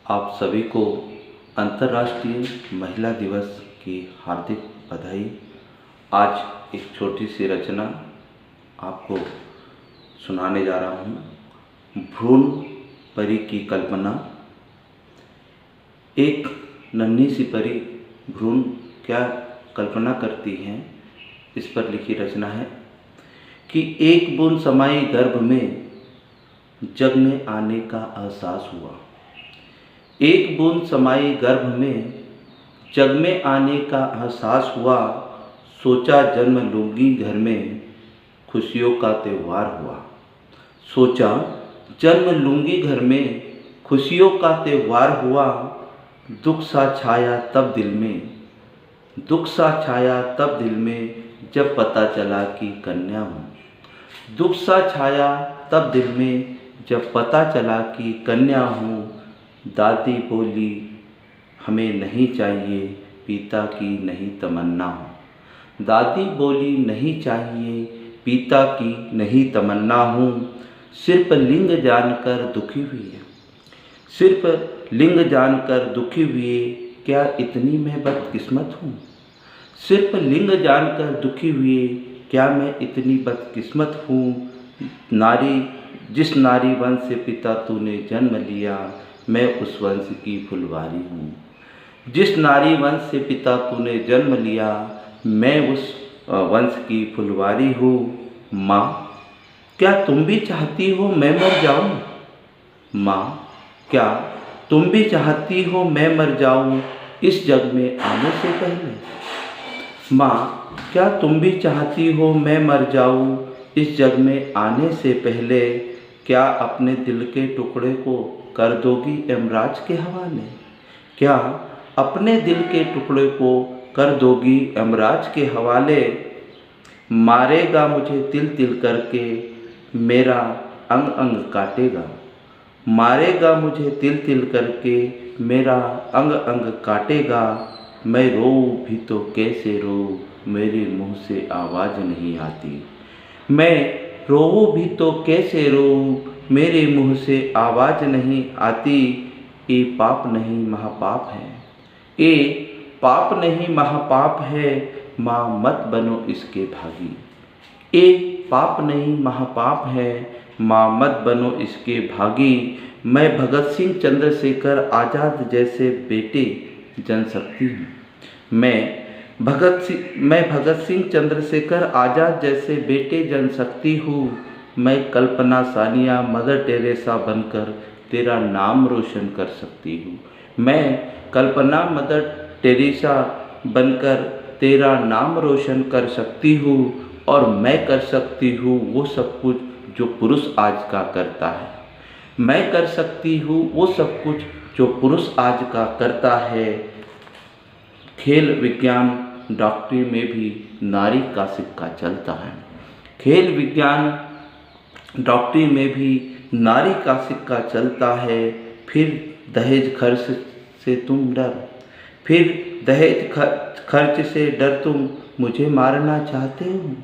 आप सभी को अंतर्राष्ट्रीय महिला दिवस की हार्दिक बधाई। आज एक छोटी सी रचना आपको सुनाने जा रहा हूँ। भ्रूण परी की कल्पना। एक नन्ही सी परी भ्रूण क्या कल्पना करती हैं, इस पर लिखी रचना है कि एक बूंद समाई गर्भ में जग में आने का एहसास हुआ। एक बूंद समाई गर्भ में जग में आने का एहसास हुआ। सोचा जन्म लूंगी घर में खुशियों का त्यौहार हुआ। सोचा जन्म लूंगी घर में खुशियों का त्यौहार हुआ। दुख सा छाया तब दिल में, दुख सा छाया तब दिल में जब पता चला कि कन्या हूँ। दुख सा छाया तब दिल में जब पता चला कि कन्या हूँ। दादी बोली हमें नहीं चाहिए पिता की नहीं तमन्ना हूँ। दादी बोली नहीं चाहिए पिता की नहीं तमन्ना हूँ। सिर्फ लिंग जानकर दुखी हुई है, सिर्फ लिंग जानकर दुखी हुई। क्या इतनी मैं बदकिस्मत हूँ? सिर्फ लिंग जानकर दुखी हुई। क्या मैं इतनी बदकिस्मत हूँ? नारी, जिस नारी वंश से पिता तूने जन्म लिया, मैं उस वंश की फुलवारी हूँ। जिस नारी वंश से पिता तूने जन्म लिया, मैं उस वंश की फुलवारी हूँ। माँ, क्या तुम भी चाहती हो मैं मर जाऊँ? माँ, क्या तुम भी चाहती हो मैं मर जाऊँ इस जग में आने से पहले? माँ, क्या तुम भी चाहती हो मैं मर जाऊँ इस जग में आने से पहले? क्या अपने दिल के टुकड़े को कर दोगी यमराज के हवाले? क्या अपने दिल के टुकड़े को कर दोगी यमराज के हवाले? मारेगा मुझे तिल तिल करके मेरा अंग अंग काटेगा। मारेगा मुझे तिल तिल करके मेरा अंग अंग काटेगा। मैं रोऊं भी तो कैसे रोऊं, मेरे मुंह से आवाज़ नहीं आती। मैं रोऊं भी तो कैसे रोऊं, मेरे मुंह से आवाज़ नहीं आती। ये पाप नहीं महापाप है, ये पाप नहीं महापाप है। माँ मत बनो इसके भागी। ये पाप नहीं महापाप है, माँ मत बनो इसके भागी। मैं भगत सिंह चंद्रशेखर आज़ाद जैसे बेटे जनशक्ति हूँ। मैं भगत सिंह चंद्रशेखर आज़ाद जैसे बेटे जनशक्ति हूँ। मैं कल्पना सानिया मदर टेरेसा बनकर तेरा नाम रोशन कर सकती हूँ। मैं कल्पना मदर टेरेसा बनकर तेरा नाम रोशन कर सकती हूँ। और मैं कर सकती हूँ वो सब कुछ जो पुरुष आज का करता है। मैं कर सकती हूँ वो सब कुछ जो पुरुष आज का करता है। खेल विज्ञान डॉक्टरी में भी नारी का सिक्का चलता है। खेल विज्ञान डॉक्टरी में भी नारी का सिक्का चलता है। फिर दहेज खर्च से तुम डर, फिर दहेज खर्च से डर तुम मुझे मारना चाहते हो।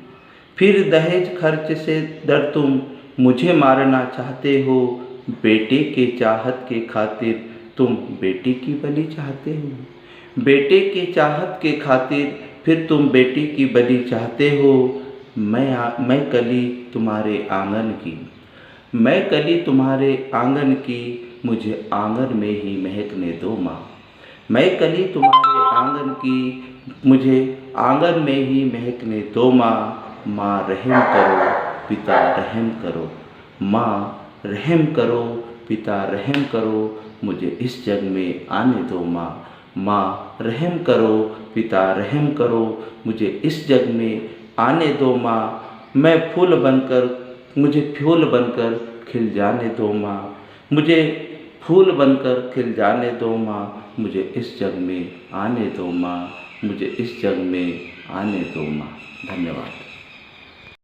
फिर दहेज खर्च से डर तुम मुझे मारना चाहते हो। बेटे के चाहत के खातिर तुम बेटी की बलि चाहते हो। बेटे के चाहत के खातिर फिर तुम बेटी की बलि चाहते हो। मैं कली तुम्हारे आंगन की, मैं कली तुम्हारे आंगन की, मुझे आंगन में ही महकने दो माँ। मैं कली तुम्हारे आंगन की, मुझे आंगन में ही महकने दो माँ। माँ रहम करो पिता रहम करो, माँ रहम करो पिता रहम करो, मुझे इस जग में आने दो माँ। माँ रहम करो पिता रहम करो, मुझे इस जग में आने दो माँ। मैं फूल बनकर, मुझे फूल बनकर खिल जाने दो माँ। मुझे फूल बनकर खिल जाने दो माँ। मुझे इस जग में आने दो माँ। मुझे इस जग में आने दो माँ। धन्यवाद।